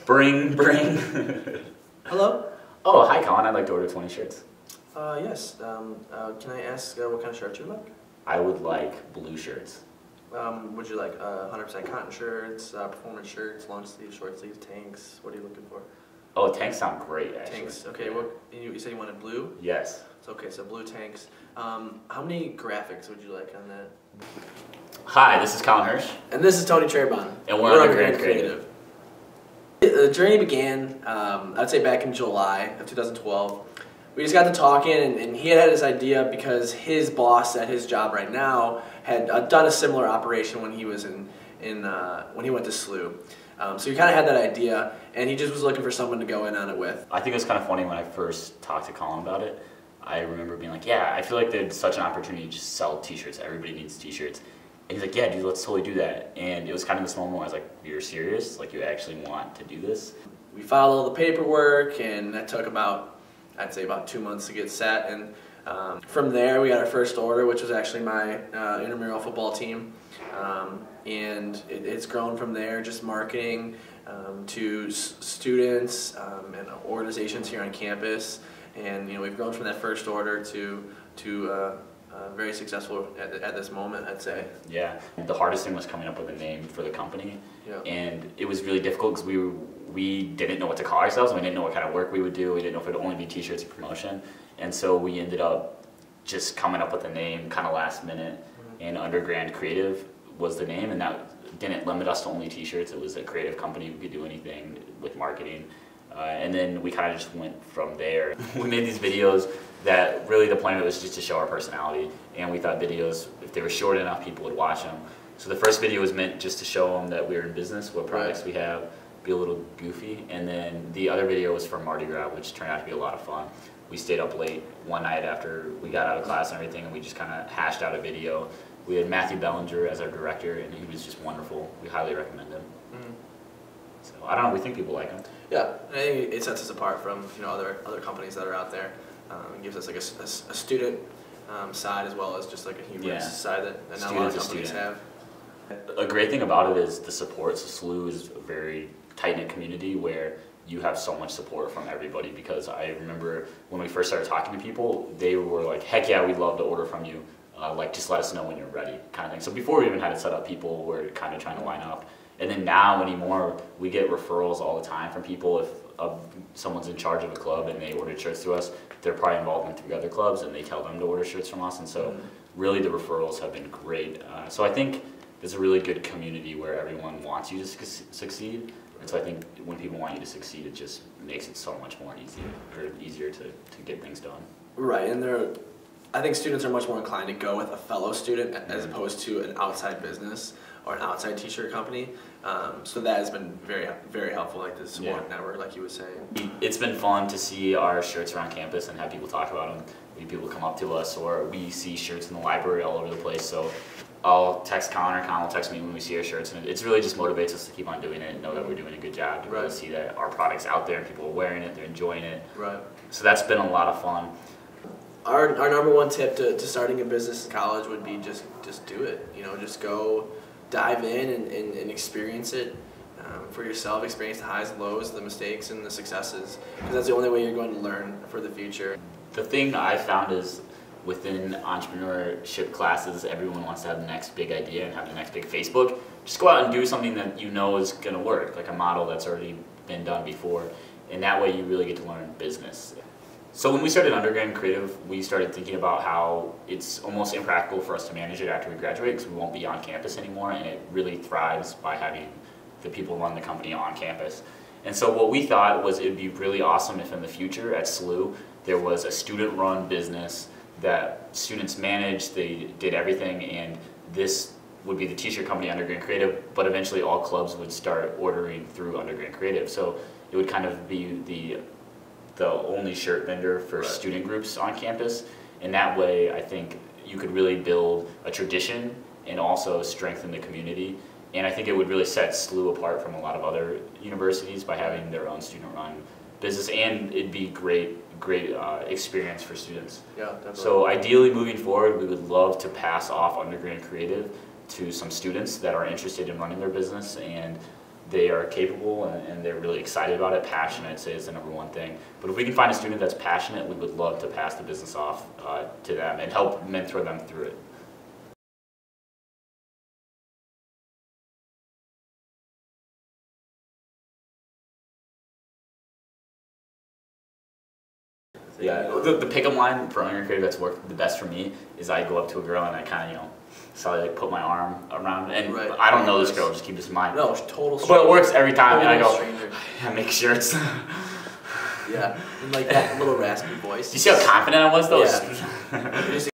Bring. Hello? Oh, hi Colin, I'd like to order 20 shirts. Yes. Can I ask what kind of shirt you like? I would like blue shirts. Would you like 100% cotton shirts, performance shirts, long sleeves, short sleeves, tanks? What are you looking for? Oh, tanks sound great, actually. Tanks. Okay. What you said you wanted blue? Yes. Okay, so blue tanks. How many graphics would you like on that? Hi, this is Colin Hirsch. And this is Tony Trabon. And we're UnderGrand Creative. The journey began, I'd say back in July of 2012. We just got to talking, and he had this idea because his boss at his job right now had done a similar operation when he was when he went to SLU. So he kind of had that idea, and he just was looking for someone to go in on it with. I think it was kind of funny when I first talked to Colin about it. I remember being like, yeah, I feel like there's such an opportunity to just sell t-shirts. Everybody needs t-shirts. And he's like, yeah, dude, let's totally do that. And it was kind of this moment where I was like, you're serious? Like, you actually want to do this? We filed all the paperwork, and that took about, I'd say about 2 months to get set. And from there, we got our first order, which was actually my intramural football team. And it's grown from there, just marketing to students and organizations here on campus. And we've grown from that first order to very successful at this moment, I'd say. Yeah, the hardest thing was coming up with a name for the company. Yeah. And it was really difficult because we didn't know what to call ourselves. We didn't know what kind of work we would do. We didn't know if it would only be t-shirts or promotion. And so we ended up just coming up with a name kind of last minute. And UnderGrand Creative was the name, and that didn't limit us to only t-shirts. It was a creative company. We could do anything with marketing. And then we kind of just went from there. We made these videos that really the point of it was just to show our personality. And we thought videos, if they were short enough, people would watch them. So the first video was meant just to show them that we were in business, what products we have, be a little goofy. And then the other video was for Mardi Gras, which turned out to be a lot of fun. We stayed up late one night after we got out of class and everything, and we just kind of hashed out a video. We had Matthew Bellinger as our director, and he was just wonderful. We highly recommend him. So I don't know, we think people like him. Yeah, and I think it sets us apart from other companies that are out there. It gives us like a student side as well as just like a humorous side that not a lot of companies have. A great thing about it is the support. So SLU is a very tight-knit community where you have so much support from everybody, because I remember when we first started talking to people, they were like, heck yeah, we'd love to order from you. Like, just let us know when you're ready, kind of thing. So before we even had it set up, people were kind of trying to line up. And then now anymore, we get referrals all the time from people. If someone's in charge of a club and they ordered shirts through us, they're probably involved in 3 other clubs, and they tell them to order shirts from us. And so really the referrals have been great. So I think there's a really good community where everyone wants you to succeed. And so I think when people want you to succeed, it just makes it so much more easier to get things done. Right, and I think students are much more inclined to go with a fellow student as opposed to an outside business or an outside t-shirt company. So that has been very, very helpful, like this support network, like you were saying. It's been fun to see our shirts around campus and have people talk about them. People come up to us, or we see shirts in the library all over the place. So I'll text Colin, or Colin will text me when we see our shirts, and it really just motivates us to keep on doing it and know that we're doing a good job, to really see that our product's out there and people are wearing it, they're enjoying it. Right. So that's been a lot of fun. Our number one tip to starting a business in college would be just do it. Just go dive in and experience it for yourself, experience the highs and lows, the mistakes and the successes, because that's the only way you're going to learn for the future. The thing I found is within entrepreneurship classes, everyone wants to have the next big idea and have the next big Facebook. Just go out and do something that you know is going to work, like a model that's already been done before, and that way you really get to learn business. So when we started UnderGrand Creative, we started thinking about how it's almost impractical for us to manage it after we graduate, because we won't be on campus anymore, and it really thrives by having the people run the company on campus. And so what we thought was it would be really awesome if in the future at SLU there was a student-run business that students managed, they did everything, and this would be the t-shirt company UnderGrand Creative, but eventually all clubs would start ordering through UnderGrand Creative. So it would kind of be the only shirt vendor for student groups on campus, and that way I think you could really build a tradition and also strengthen the community. And I think it would really set SLU apart from a lot of other universities by having their own student-run business, and it'd be great experience for students. Yeah, definitely. So ideally moving forward, we would love to pass off UnderGrand Creative to some students that are interested in running their business, and they are capable and they're really excited about it. Passion, I'd say, is the #1 thing. But if we can find a student that's passionate, we would love to pass the business off to them and help mentor them through it. Yeah, the pick-up line for UnderGrand Creative that's worked the best for me is I go up to a girl and I kind of, slowly like put my arm around it. And I don't know this girl, just keep this in mind. No, total stranger. But it works every time, and I go, stranger. yeah, make sure it's... Yeah, and like that little raspy voice. Do you see how confident I was, though? Yeah.